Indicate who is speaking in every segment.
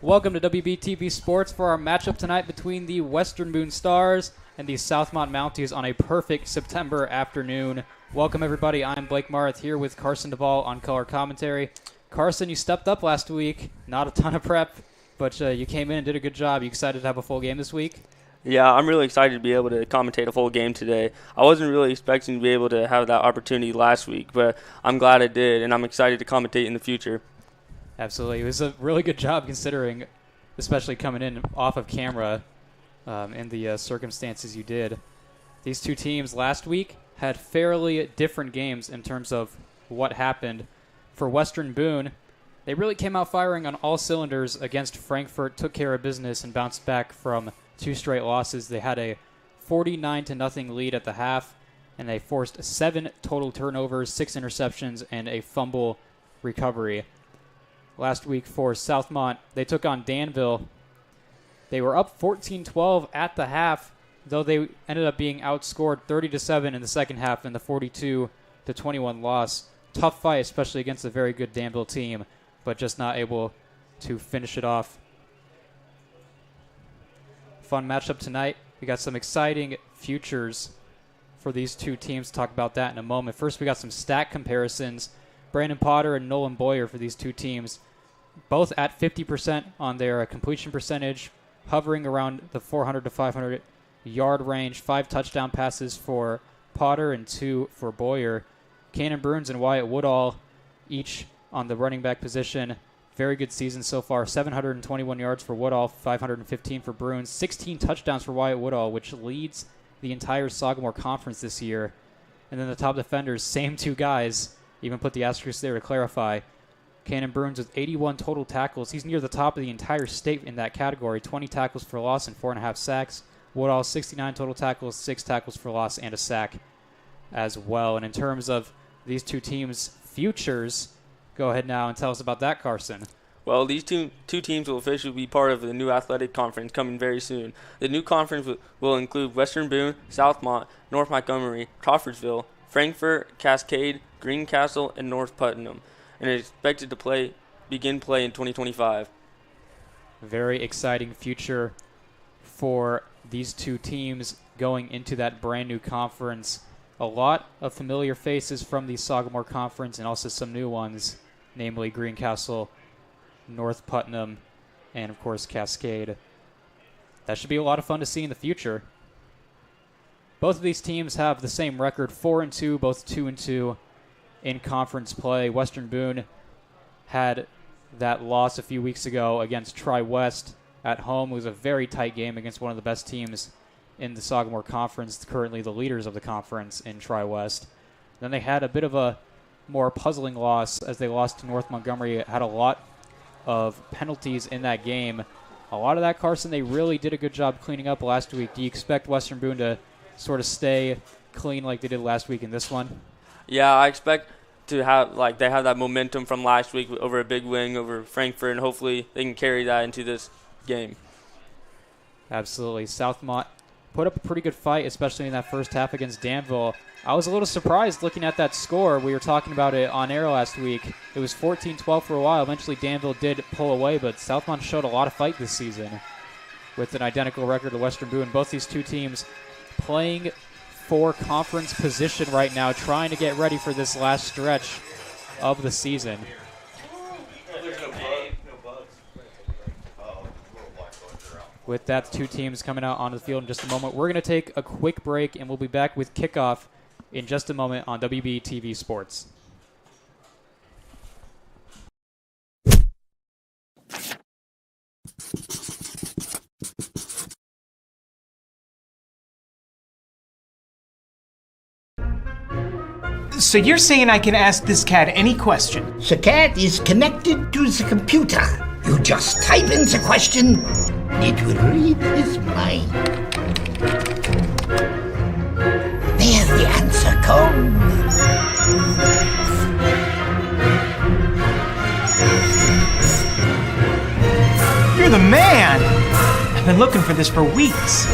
Speaker 1: Welcome to WBTV Sports for our matchup tonight between the Western Boone Stars and the Southmont Mounties on a perfect September afternoon. Welcome, everybody. I'm Blake Marth here with Carson Duvall on color commentary. Carson, you stepped up last week. Not a ton of prep, but you came in and did a good job. You excited to have a full game this week?
Speaker 2: Yeah, I'm really excited to be able to commentate a full game today. I wasn't really expecting to be able to have that opportunity last week, but I'm glad I did, and I'm excited to commentate in the future.
Speaker 1: Absolutely. It was a really good job considering, especially coming in off of camera in the circumstances you did. These two teams last week had fairly different games in terms of what happened. For Western Boone, they really came out firing on all cylinders against Frankfort, took care of business, and bounced back from 2 straight losses. They had a 49-0 lead at the half, and they forced 7 total turnovers, 6 interceptions, and a fumble recovery. Last week for Southmont, they took on Danville. They were up 14-12 at the half, though they ended up being outscored 30-7 in the second half in the 42-21 loss. Tough fight, especially against a very good Danville team, but just not able to finish it off. Fun matchup tonight. We got some exciting futures for these two teams. Talk about that in a moment. First, we got some stat comparisons. Brandon Potter and Nolan Boyer for these two teams, both at 50% on their completion percentage, hovering around the 400 to 500 yard range. 5 touchdown passes for Potter and 2 for Boyer. Cannon Bruins and Wyatt Woodall each on the running back position. Very good season so far. 721 yards for Woodall, 515 for Bruins. 16 touchdowns for Wyatt Woodall, which leads the entire Sagamore Conference this year. And then the top defenders, same 2 guys, even put the asterisk there to clarify. Cannon Bruins with 81 total tackles. He's near the top of the entire state in that category. 20 tackles for loss and 4.5 sacks. Woodall, 69 total tackles, 6 tackles for loss, and a sack as well. And in terms of these two teams' futures, go ahead now and tell us about that, Carson.
Speaker 2: Well, these two teams will officially be part of the new athletic conference coming very soon. The new conference will include Western Boone, Southmont, North Montgomery, Crawfordsville, Frankfort, Cascade, Greencastle, and North Putnam, and is expected to begin play in 2025.
Speaker 1: Very exciting future for these two teams going into that brand new conference. A lot of familiar faces from the Sagamore Conference and also some new ones, namely Greencastle, North Putnam, and of course Cascade. That should be a lot of fun to see in the future. Both of these teams have the same record, 4-2, both 2-2 in conference play. Western Boone had that loss a few weeks ago against Tri-West at home. It was a very tight game against one of the best teams in the Sagamore Conference, currently the leaders of the conference in Tri-West. Then they had a bit of a more puzzling loss as they lost to North Montgomery. It had a lot of penalties in that game. A lot of that, Carson, they really did a good job cleaning up last week. Do you expect Western Boone to sort of stay clean like they did last week in this one?
Speaker 2: Yeah, I expect to have they have that momentum from last week over a big win over Frankfort, and hopefully they can carry that into this game.
Speaker 1: Absolutely. Southmont put up a pretty good fight, especially in that first half against Danville. I was a little surprised looking at that score. We were talking about it on air last week. It was 14-12 for a while. Eventually Danville did pull away, but Southmont showed a lot of fight this season with an identical record to Western Boone. Both these two teams playing for conference position right now, trying to get ready for this last stretch of the season. With that, 2 teams coming out onto the field in just a moment. We're going to take a quick break, and we'll be back with kickoff in just a moment on WBTV Sports.
Speaker 3: So you're saying I can ask this cat any question?
Speaker 4: The cat is connected to the computer. You just type in the question, it will read his mind. There the answer comes.
Speaker 3: You're the man! I've been looking for this for weeks.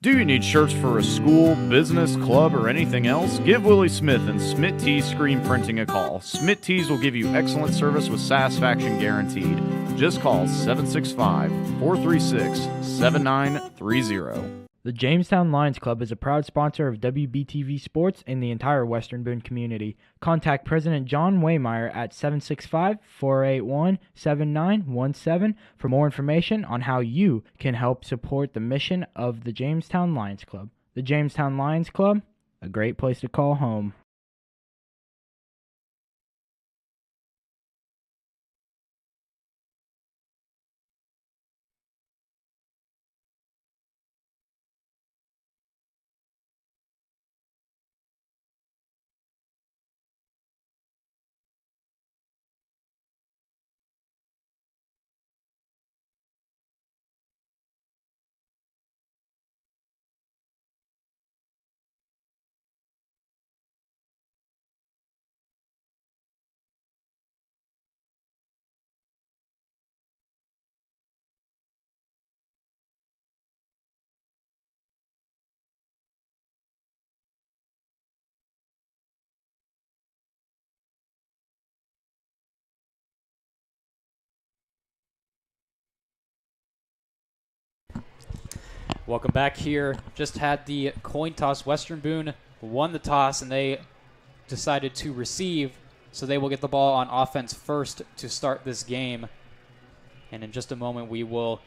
Speaker 5: Do you need shirts for a school, business, club, or anything else? Give Willie Smith and Smith Tees Screen Printing a call. Smith Tees will give you excellent service with satisfaction guaranteed. Just call 765-436-7930.
Speaker 6: The Jamestown Lions Club is a proud sponsor of WBTV Sports and the entire Western Boone community. Contact President John Waymeyer at 765-481-7917 for more information on how you can help support the mission of the Jamestown Lions Club. The Jamestown Lions Club, a great place to call home.
Speaker 1: Welcome back here. Just had the coin toss. Western Boone won the toss, and they decided to receive, so they will get the ball on offense first to start this game. And in just a moment, we will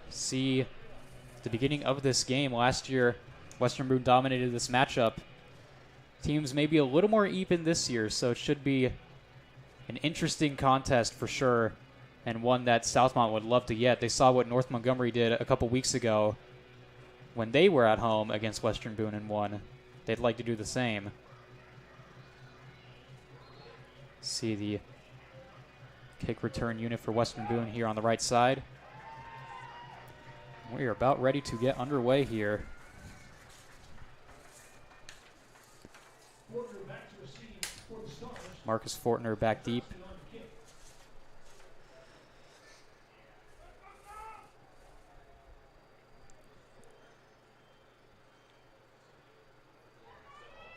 Speaker 1: see the beginning of this game. Last year, Western Boone dominated this matchup. Teams may be a little more even this year, so it should be an interesting contest for sure, and one that Southmont would love to get. They saw what North Montgomery did a couple weeks ago when they were at home against Western Boone and won. They'd like to do the same. See the kick return unit for Western Boone here on the right side. We are about ready to get underway here. Marcus Fortner back deep.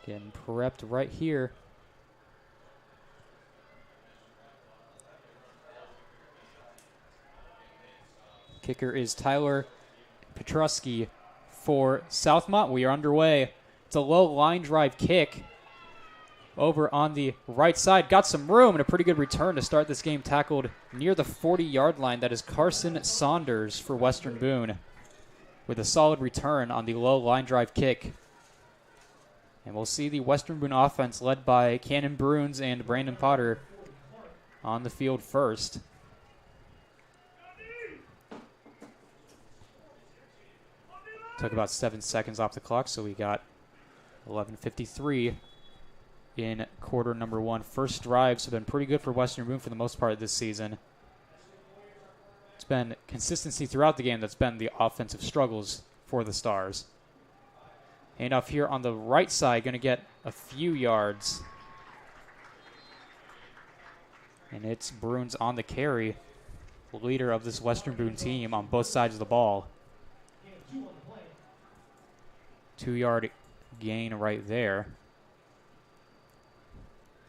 Speaker 1: Getting prepped right here. Kicker is Tyler Petrusky for Southmont. We are underway. It's a low line drive kick over on the right side. Got some room and a pretty good return to start this game. Tackled near the 40-yard line. That is Carson Saunders for Western Boone with a solid return on the low line drive kick. And we'll see the Western Boone offense led by Cannon Bruins and Brandon Potter on the field first. Took about 7 seconds off the clock, so we got 11:53 in quarter number one. First drives have been pretty good for Western Boone for the most part this season. It's been consistency throughout the game that's been the offensive struggles for the Stars. Handoff here on the right side, going to get a few yards. And it's Bruins on the carry, leader of this Western Boone team on both sides of the ball. 2-yard gain right there.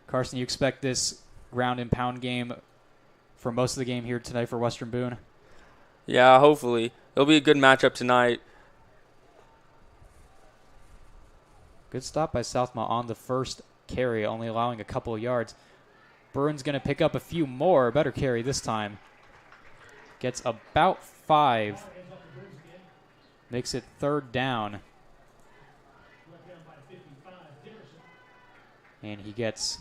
Speaker 1: Carson, you expect this ground and pound game for most of the game here tonight for Western Boone?
Speaker 2: Yeah, hopefully. It'll be a good matchup tonight.
Speaker 1: Good stop by Southmont on the first carry, only allowing a couple of yards. Bruins going to pick up a few more. Better carry this time. Gets about 5. Makes it third down. And he gets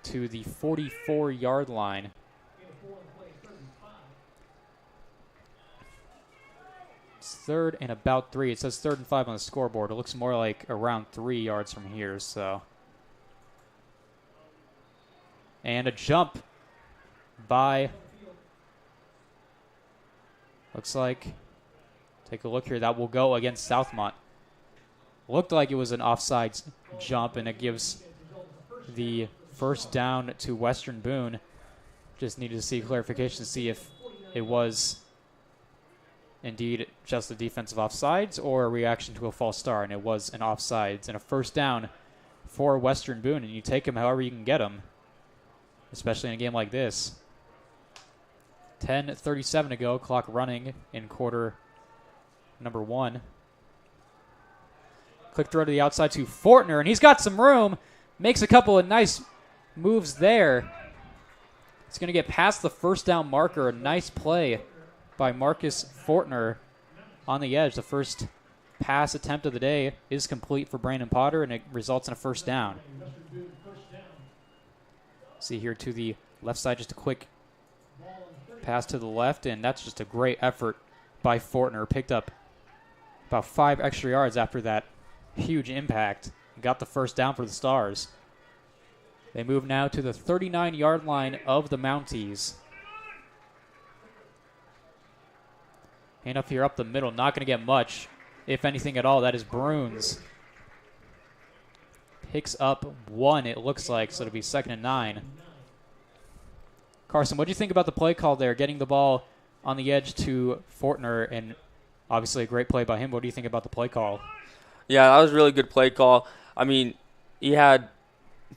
Speaker 1: to the 44-yard line. It's third and about 3. It says 3rd and 5 on the scoreboard. It looks more like around 3 yards from here, so. And a jump by, looks like, take a look here, that will go against Southmont. Looked like it was an offside jump, and it gives the first down to Western Boone. Just needed to see clarification to see if it was indeed just a defensive offsides or a reaction to a false start, and it was an offsides and a first down for Western Boone, and you take them however you can get them, especially in a game like this. 10:37 to go, clock running in quarter number 1. Quick throw to the outside to Fortner, and he's got some room, makes a couple of nice moves there. It's going to get past the first down marker. A nice play by Marcus Fortner on the edge. The first pass attempt of the day is complete for Brandon Potter, and it results in a first down. See here to the left side, just a quick pass to the left, and that's just a great effort by Fortner. Picked up about 5 extra yards after that huge impact and got the first down for the Stars. They move now to the 39-yard line of the Mounties. Hand up here up the middle, not going to get much, if anything at all. That is Bruins. Picks up 1, it looks like, so it'll be 2nd and 9. Carson, what do you think about the play call there, getting the ball on the edge to Fortner, and obviously a great play by him. What do you think about the play call?
Speaker 2: Yeah, that was a really good play call. I mean, he had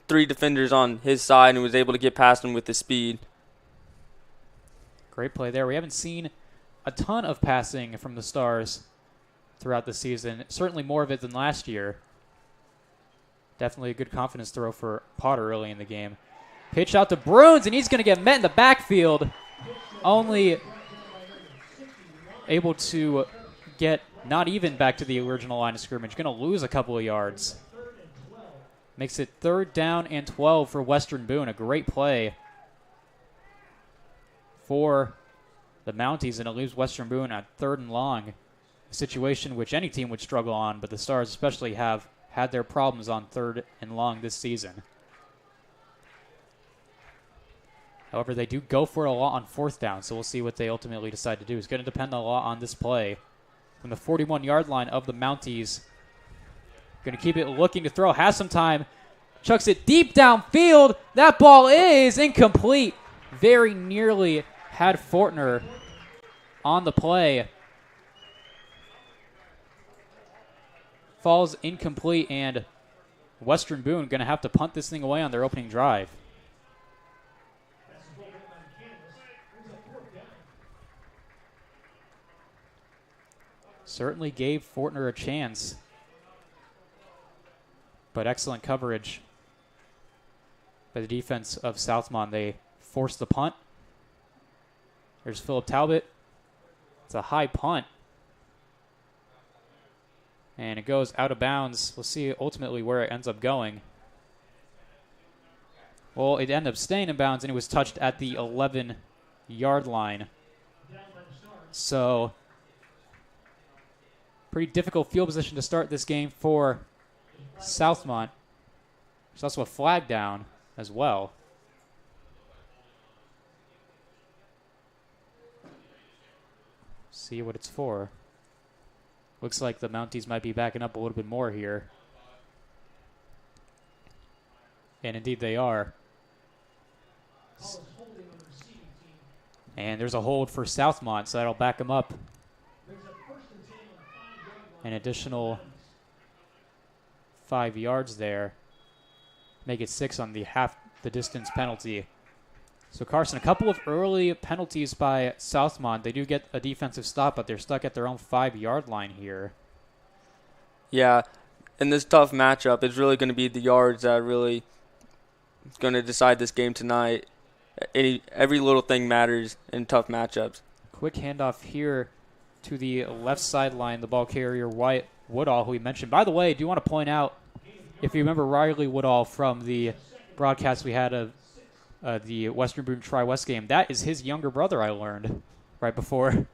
Speaker 2: 3 defenders on his side and was able to get past them with his speed.
Speaker 1: Great play there. We haven't seen a ton of passing from the Stars throughout the season. Certainly more of it than last year. Definitely a good confidence throw for Potter early in the game. Pitch out to Bruins, and he's going to get met in the backfield. Only able to get not even back to the original line of scrimmage. Going to lose a couple of yards. Makes it 3rd down and 12 for Western Boone. A great play for the Mounties, and it leaves Western Boone at 3rd and long. A situation which any team would struggle on, but the Stars especially have had their problems on 3rd and long this season. However, they do go for it a lot on 4th down, so we'll see what they ultimately decide to do. It's going to depend a lot on this play. From the 41-yard line of the Mounties, going to keep it looking to throw. Has some time. Chucks it deep downfield. That ball is incomplete. Very nearly had Fortner on the play. Falls incomplete, and Western Boone going to have to punt this thing away on their opening drive. Certainly gave Fortner a chance, but excellent coverage by the defense of Southmont. They forced the punt. There's Phillip Talbot. It's a high punt, and it goes out of bounds. We'll see ultimately where it ends up going. Well, it ended up staying in bounds, and it was touched at the 11-yard line. So, pretty difficult field position to start this game for Southmont. There's also a flag down as well. See what it's for. Looks like the Mounties might be backing up a little bit more here. And indeed they are. And there's a hold for Southmont, so that'll back them up an additional 5 yards there. Make it 6 on the half the distance penalty. So Carson, a couple of early penalties by Southmont. They do get a defensive stop, but they're stuck at their own 5-yard line here.
Speaker 2: Yeah, in this tough matchup, it's really going to be the yards that are really going to decide this game tonight. Every little thing matters in tough matchups.
Speaker 1: Quick handoff here to the left sideline, the ball carrier Wyatt Woodall, who we mentioned. By the way, I do want to point out, if you remember Riley Woodall from the broadcast we had of the Western Boone Tri-West game, that is his younger brother, I learned right before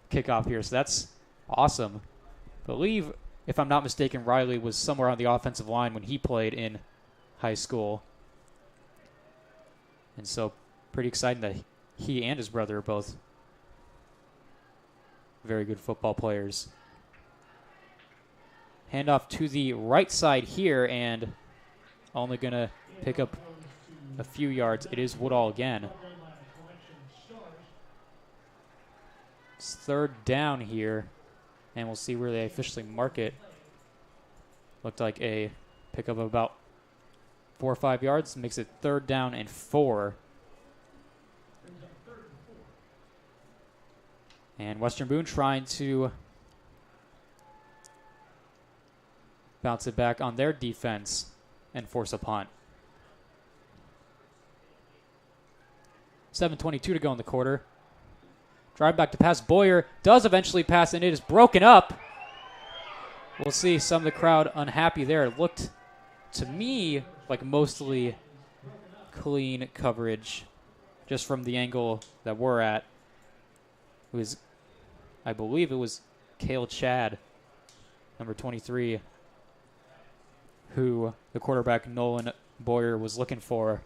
Speaker 1: kickoff here. So that's awesome. I believe, if I'm not mistaken, Riley was somewhere on the offensive line when he played in high school. And so pretty exciting that he and his brother are both very good football players. Handoff to the right side here, and only going to pick up a few yards. It is Woodall again. It's third down here, and we'll see where they officially mark it. Looked like a pickup of about 4 or 5 yards. Makes it 3rd down and 4. And Western Boone trying to bounce it back on their defense and force a punt. 7:22 to go in the quarter. Drive back to pass. Boyer does eventually pass, and it is broken up. We'll see some of the crowd unhappy there. It looked to me like mostly clean coverage just from the angle that we're at. It was, I believe it was Cale Chad, number 23, who the quarterback Nolan Boyer was looking for.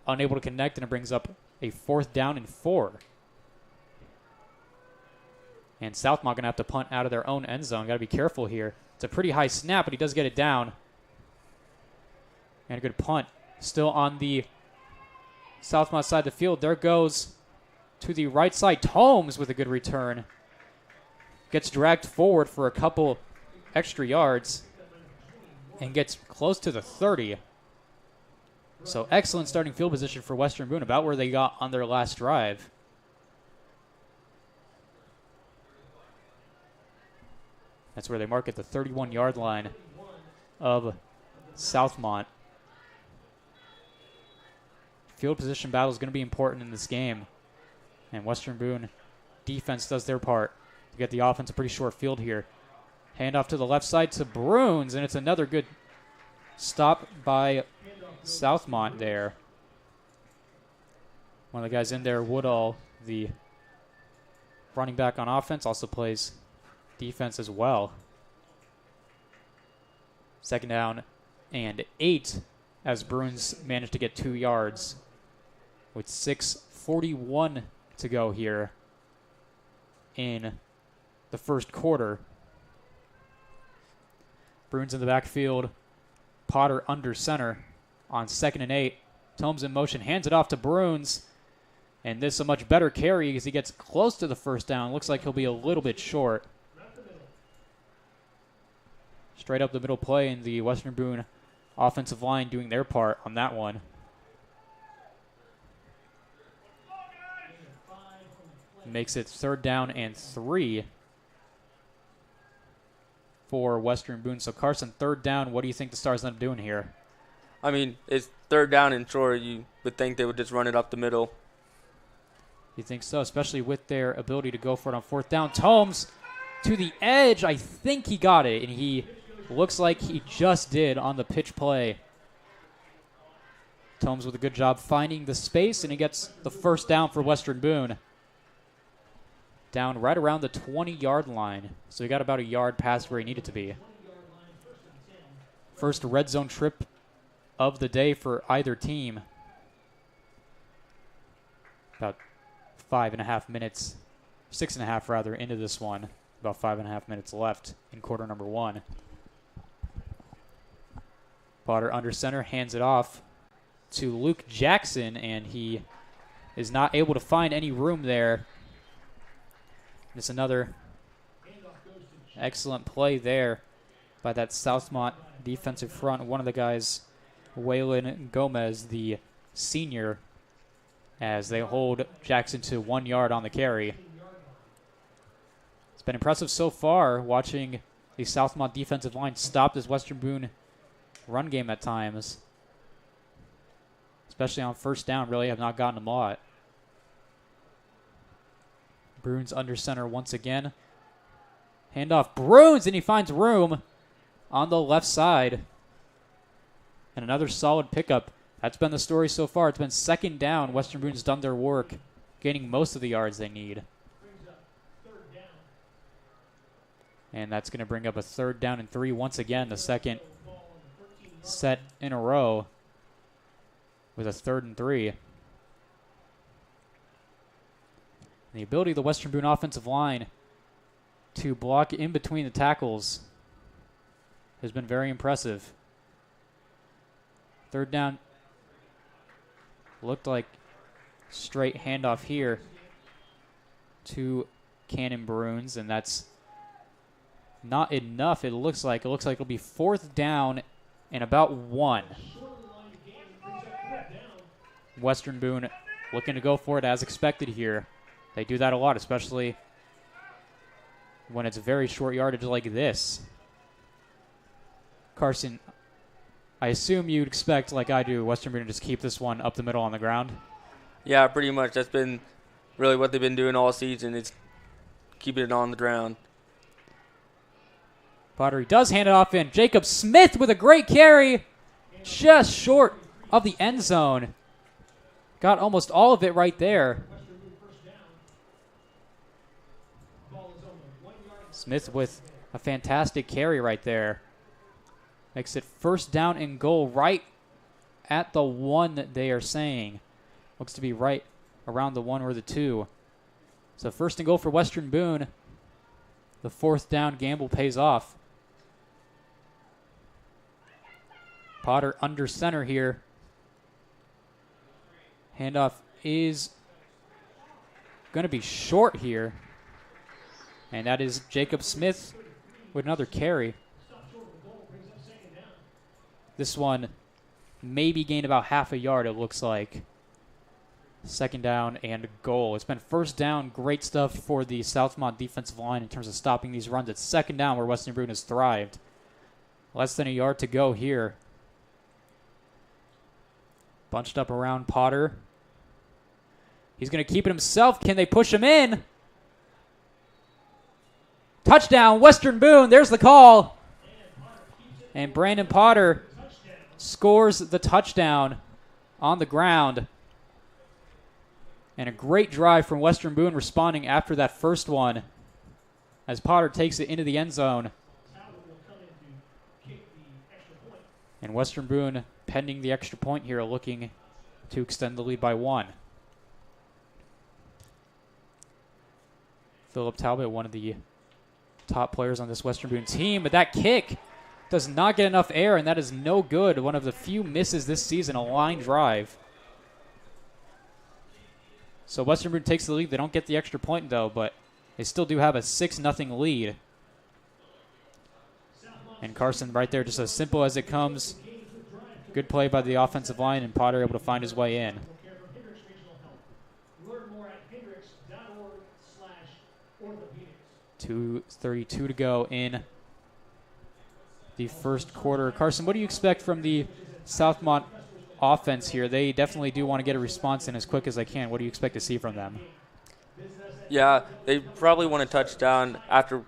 Speaker 1: Unable to connect, and it brings up a 4th down and 4. And Southmont going to have to punt out of their own end zone. Got to be careful here. It's a pretty high snap, but he does get it down. And a good punt. Still on the Southmont side of the field. There goes to the right side. Tomes with a good return. Gets dragged forward for a couple extra yards and gets close to the 30. So excellent starting field position for Western Boone, about where they got on their last drive. That's where they mark at the 31-yard line of Southmont. Field position battle is going to be important in this game. And Western Boone defense does their part to get the offense a pretty short field here. Handoff to the left side to Bruins, and it's another good stop by Southmont there. One of the guys in there, Woodall, the running back on offense, also plays defense as well. 2nd down and 8 as Bruins managed to get 2 yards with 6:41 to go here in the first quarter. Bruins in the backfield. Potter under center on 2nd and 8. Tomes in motion, hands it off to Bruins. And this is a much better carry as he gets close to the 1st down. Looks like he'll be a little bit short. Straight up the middle play, and the Western Boone offensive line doing their part on that one. Makes it 3rd down and 3 for Western Boone. So Carson, 3rd down. What do you think the Stars end up doing here?
Speaker 2: I mean, it's 3rd down and short. You would think they would just run it up the middle.
Speaker 1: You think so, especially with their ability to go for it on 4th down. Tomes to the edge. I think he got it, and he looks like he just did on the pitch play. Tomes with a good job finding the space, and he gets the 1st down for Western Boone. Down right around the 20-yard line. So he got about a yard past where he needed to be. First red zone trip of the day for either team. About 5.5 minutes, 6.5 rather, into this one. About 5.5 minutes left in quarter number 1. Potter under center, hands it off to Luke Jackson, and he is not able to find any room there. It's another excellent play there by that Southmont defensive front. One of the guys, Waylon Gomez, the senior, as they hold Jackson to 1 yard on the carry. It's been impressive so far watching the Southmont defensive line stop this Western Boone run game at times. Especially on 1st down, really have not gotten them a lot. Bruins under center once again. Handoff Bruins, and he finds room on the left side. And another solid pickup. That's been the story so far. It's been 2nd down. Western Boone's done their work, gaining most of the yards they need. And that's going to bring up a 3rd down and 3 once again, the second set in a row with a 3rd and 3. And the ability of the Western Boone offensive line to block in between the tackles has been very impressive. 3rd down looked like straight handoff here to Cannon Bruins, and that's not enough. It looks like it'll be 4th down and about 1. Western Boone looking to go for it as expected here. They do that a lot, especially when it's very short yardage like this. Carson, I assume you'd expect, like I do, Western Boone to just keep this one up the middle on the ground.
Speaker 2: Yeah, pretty much. That's been really what they've been doing all season. It's keeping it on the ground.
Speaker 1: Pottery does hand it off in. Jacob Smith with a great carry, just short of the end zone. Got almost all of it right there. Smith with a fantastic carry right there. Makes it 1st down and goal right at the 1 that they are saying. Looks to be right around the 1 or the 2. So 1st and goal for Western Boone. The 4th down gamble pays off. Potter under center here. Handoff is going to be short here. And that is Jacob Smith with another carry. This one maybe gained about half a yard, it looks like. 2nd down and goal. It's been 1st down. Great stuff for the Southmont defensive line in terms of stopping these runs. It's 2nd down where Western Boone has thrived. Less than a yard to go here. Bunched up around Potter. He's going to keep it himself. Can they push him in? Touchdown, Western Boone. There's the call. And Brandon Potter scores the touchdown on the ground. And a great drive from Western Boone responding after that first one as Potter takes it into the end zone. And Western Boone, pending the extra point here, looking to extend the lead by 1. Philip Talbot, one of the top players on this Western Boone team, but that kick does not get enough air, and that is no good. One of the few misses this season, a line drive. So Western Boone takes the lead. They don't get the extra point, though, but they still do have a 6-0 lead. And Carson right there, just as simple as it comes. Good play by the offensive line, and Potter able to find his way in. 2:32 to go in the first quarter. Carson, what do you expect from the Southmont offense here? They definitely do want to get a response in as quick as they can. What do you expect to see from them?
Speaker 2: Yeah, they probably want a touchdown after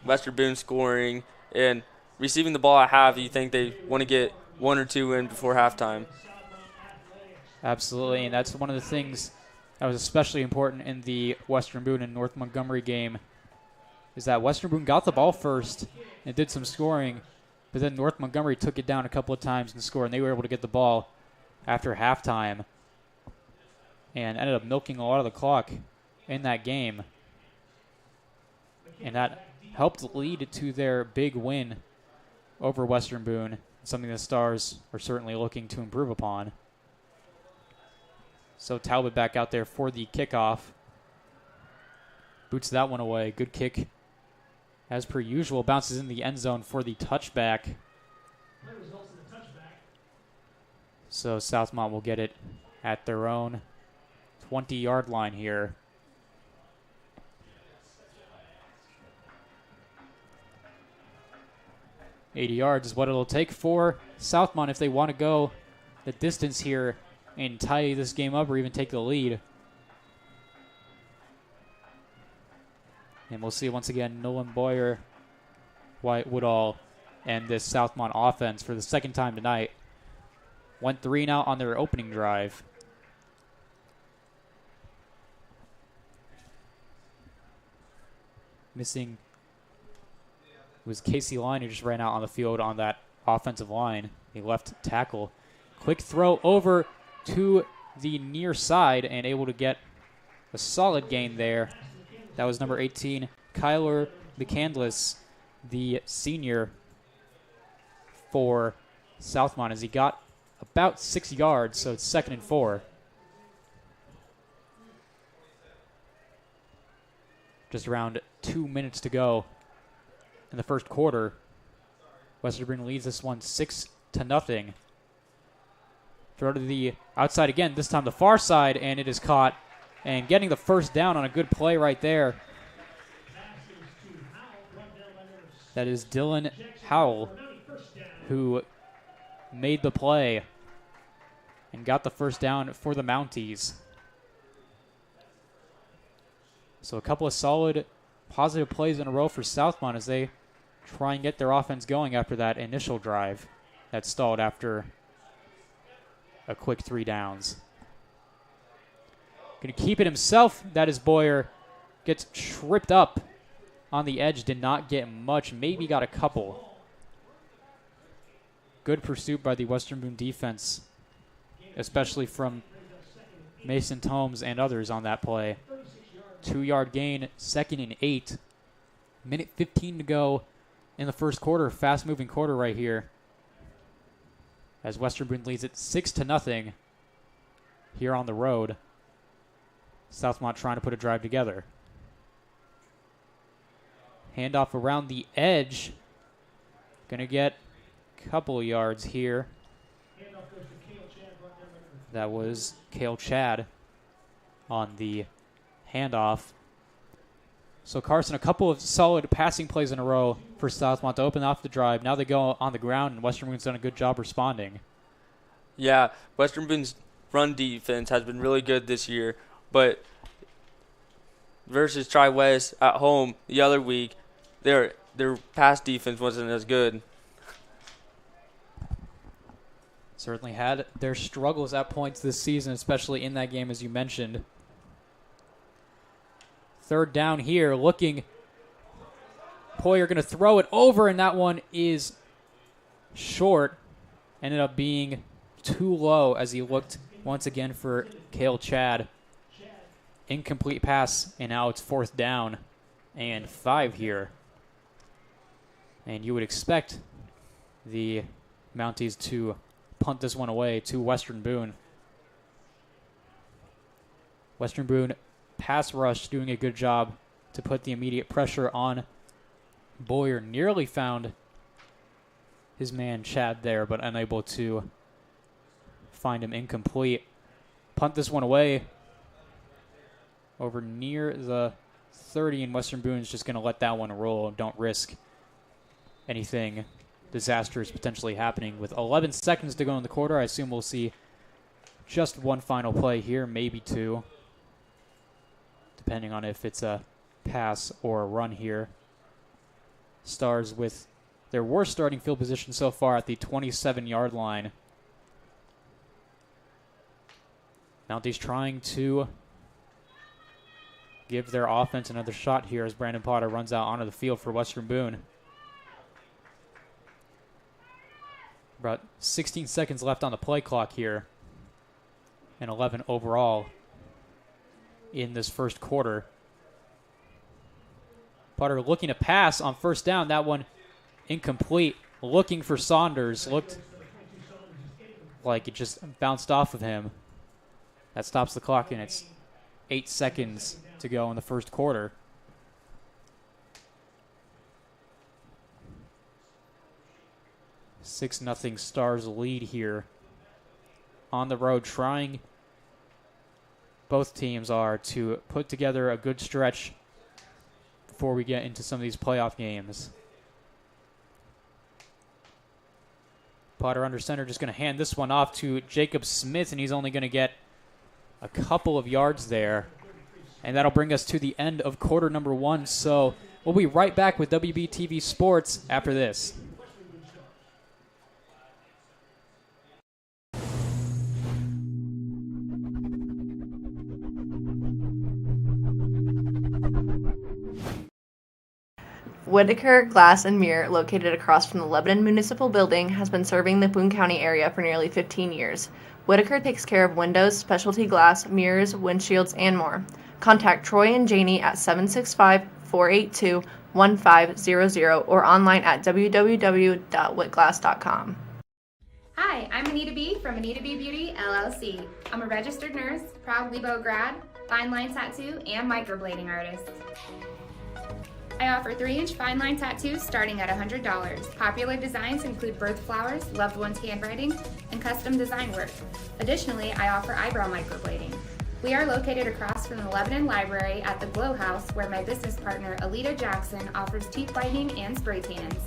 Speaker 2: Western Boone scoring and receiving the ball at half. You think they want to get 1 or 2 in before halftime?
Speaker 1: Absolutely, and that's one of the things that was especially important in the Western Boone and North Montgomery game, is that Western Boone got the ball first and did some scoring, but then North Montgomery took it down a couple of times and scored, and they were able to get the ball after halftime and ended up milking a lot of the clock in that game. And that helped lead to their big win over Western Boone, something the Stars are certainly looking to improve upon. So Talbot back out there for the kickoff. Boots that one away. Good kick. As per usual, bounces in the end zone for the touchback. So Southmont will get it at their own 20-yard line here. $80 yards is what it'll take for Southmont if they want to go the distance here and tie this game up or even take the lead. And we'll see once again Nolan Boyer, Wyatt Woodall, and this Southmont offense for the second time tonight. 1-3 now on their opening drive. Missing was Casey Line, who just ran out on the field on that offensive line. A left tackle. Quick throw over to the near side and able to get a solid gain there. That was number 18, Kyler McCandless, the senior for Southmont, as he got about 6 yards, so it's 2nd and 4. Just around 2 minutes to go in the first quarter. Western Boone leads this one 6-0. Throw to the outside again, this time the far side, and it is caught. And getting the first down on a good play right there. That is Dylan Howell, who made the play and got the first down for the Mounties. So a couple of solid, positive plays in a row for Southmont as they try and get their offense going after that initial drive that stalled after a quick 3 downs. Going to keep it himself. That is Boyer. Gets tripped up on the edge. Did not get much. Maybe got a couple. Good pursuit by the Western Boone defense, especially from Mason Tomes and others on that play. 2-yard gain, 2nd and 8. Minute 15 to go in the first quarter. Fast-moving quarter right here, as Western Boone leads it 6-0 here on the road. Southmont trying to put a drive together. Handoff around the edge. Going to get a couple of yards here. That was Cale Chad on the handoff. So Carson, a couple of solid passing plays in a row for Southmont to open off the drive. Now they go on the ground, and Western Boone's done a good job responding.
Speaker 2: Yeah, Western Boone's run defense has been really good this year, but versus Tri-West at home the other week, their pass defense wasn't as good.
Speaker 1: Certainly had their struggles at points this season, especially in that game, as you mentioned. 3rd down here, looking. Poyer going to throw it over, and that one is short. Ended up being too low as he looked once again for Cale Chad. Incomplete pass, and now it's 4th down and 5 here. And you would expect the Mounties to punt this one away to Western Boone. Western Boone pass rush doing a good job to put the immediate pressure on Boyer. Nearly found his man Chad there, but unable to find him. Incomplete. Punt this one away over near the 30, and Western Boone's just going to let that one roll. Don't risk anything disastrous potentially happening. With 11 seconds to go in the quarter, I assume we'll see just one final play here, maybe 2, depending on if it's a pass or a run here. Stars with their worst starting field position so far at the 27-yard line. Mounties trying to give their offense another shot here as Brandon Potter runs out onto the field for Western Boone. About 16 seconds left on the play clock here, and 11 overall in this first quarter. Potter looking to pass on 1st down. That one incomplete. Looking for Saunders. Looked like it just bounced off of him. That stops the clock, and it's 8 seconds to go in the first quarter. Nothing Stars lead here on the road, trying, both teams are, to put together a good stretch before we get into some of these playoff games. Potter under center, just going to hand this one off to Jacob Smith, and he's only going to get a couple of yards there. And that'll bring us to the end of quarter number 1. So we'll be right back with WBTV Sports after this.
Speaker 7: Whitaker Glass and Mirror, located across from the Lebanon Municipal Building, has been serving the Boone County area for nearly 15 years. Whitaker takes care of windows, specialty glass, mirrors, windshields, and more. Contact Troy and Janie at 765-482-1500 or online at www.whitglass.com.
Speaker 8: Hi, I'm Anita B. from Anita B. Beauty, LLC. I'm a registered nurse, proud Lebo grad, fine line tattoo, and microblading artist. I offer 3-inch fine line tattoos starting at $100. Popular designs include birth flowers, loved one's handwriting, and custom design work. Additionally, I offer eyebrow microblading. We are located across from the Lebanon Library at the Glow House, where my business partner, Alita Jackson, offers teeth whitening and spray tans.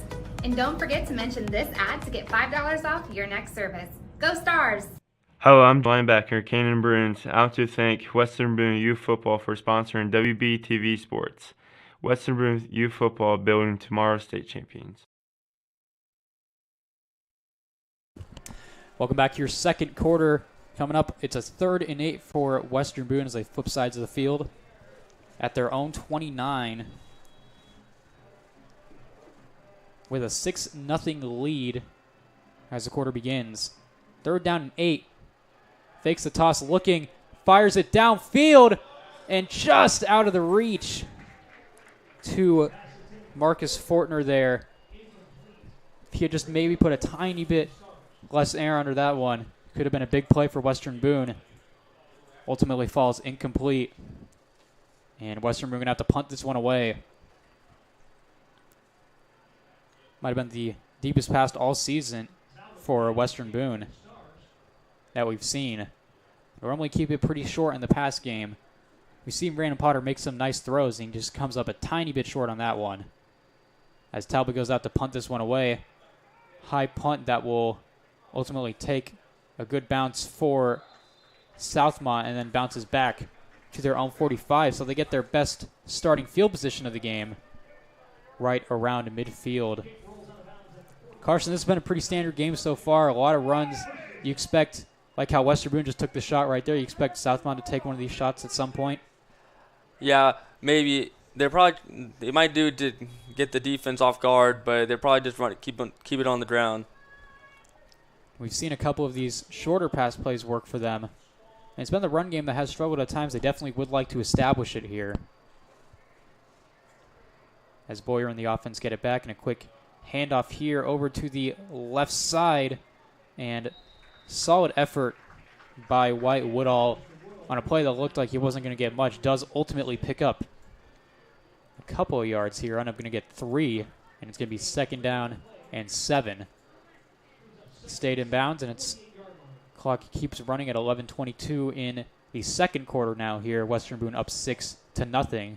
Speaker 8: And don't forget to mention this ad to get $5 off your next service. Go Stars!
Speaker 9: Hello, I'm linebacker Kanan Bruins, out to thank Western Boone Youth Football for sponsoring WBTV Sports. Western Boone Youth Football building tomorrow's state champions.
Speaker 1: Welcome back to your second quarter. Coming up, it's a 3rd and 8 for Western Boone as they flip sides of the field at their own 29 with a 6-0 lead as the quarter begins. 3rd down and 8. Fakes the toss, looking, fires it downfield, and just out of the reach to Marcus Fortner there. If he had just maybe put a tiny bit less air under that one, could have been a big play for Western Boone. Ultimately falls incomplete. And Western Boone going to have to punt this one away. Might have been the deepest pass all season for Western Boone that we've seen. Normally keep it pretty short in the pass game. We've seen Brandon Potter make some nice throws, and he just comes up a tiny bit short on that one. As Talbot goes out to punt this one away. High punt that will ultimately take a good bounce for Southmont and then bounces back to their own 45. So they get their best starting field position of the game right around midfield. Carson, this has been a pretty standard game so far. A lot of runs. You expect, like how Western Boone just took the shot right there, you expect Southmont to take one of these shots at some point?
Speaker 2: Yeah, maybe. They might do it to get the defense off guard, but they're probably just keep it on the ground.
Speaker 1: We've seen a couple of these shorter pass plays work for them. And it's been the run game that has struggled at times. They definitely would like to establish it here. As Boyer and the offense get it back, and a quick handoff here over to the left side. And solid effort by White Woodall on a play that looked like he wasn't going to get much. Does ultimately pick up a couple of yards here. End up going to get 3, and it's going to be 2nd down and 7. Stayed in bounds, and its clock keeps running at 11:22 in the second quarter now here. Western Boone up 6-0.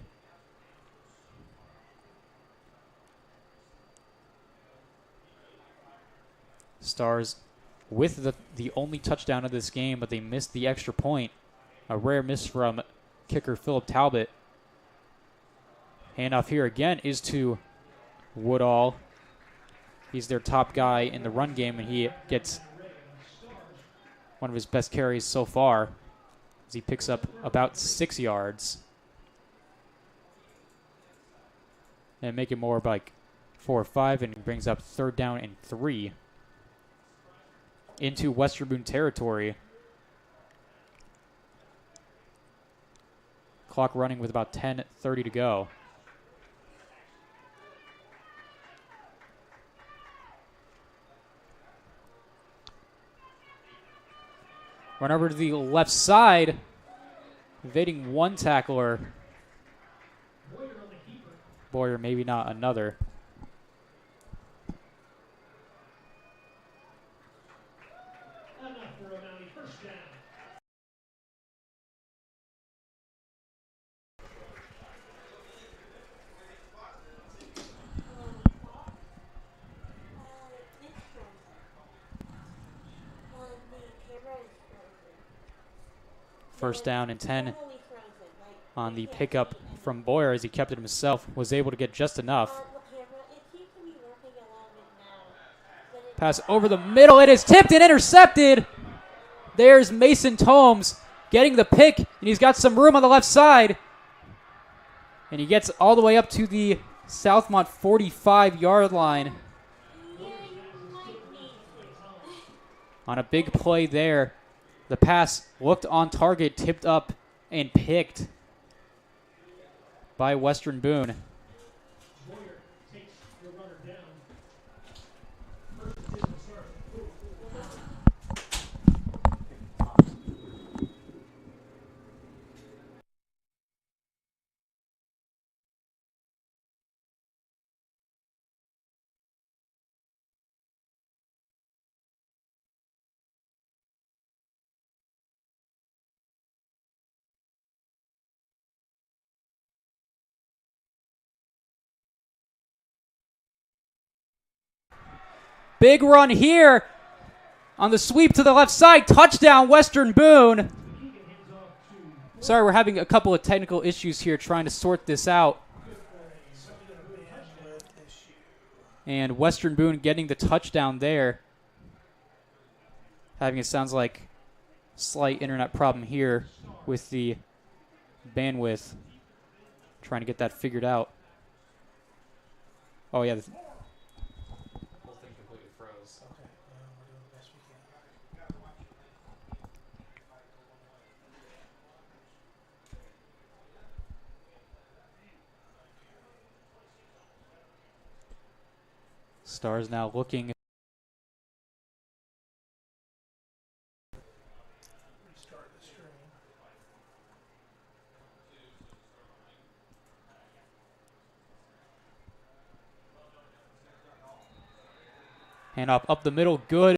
Speaker 1: Stars with the only touchdown of this game, but they missed the extra point. A rare miss from kicker Philip Talbot. Handoff here again is to Woodall. He's their top guy in the run game, and he gets one of his best carries so far as he picks up about 6 yards. And make it more like 4 or 5, and brings up 3rd down and 3 into Western Boone territory. Clock running with about 10:30 to go. Run over to the left side, evading one tackler. Boyer, maybe not another. First down and 10 on the pickup from Boyer as he kept it himself. Was able to get just enough. Pass over the middle. It is tipped and intercepted. There's Mason Tomes getting the pick, and he's got some room on the left side. And he gets all the way up to the Southmont 45-yard line. On a big play there. The pass looked on target, tipped up, and picked by Western Boone. Big run here on the sweep to the left side. Touchdown, Western Boone. Sorry, we're having a couple of technical issues here trying to sort this out. And Western Boone getting the touchdown there. Having, it sounds like, slight internet problem here with the bandwidth. Trying to get that figured out. Oh, yeah. The whole thing completely froze. Stars now looking. Hand off up the middle, good.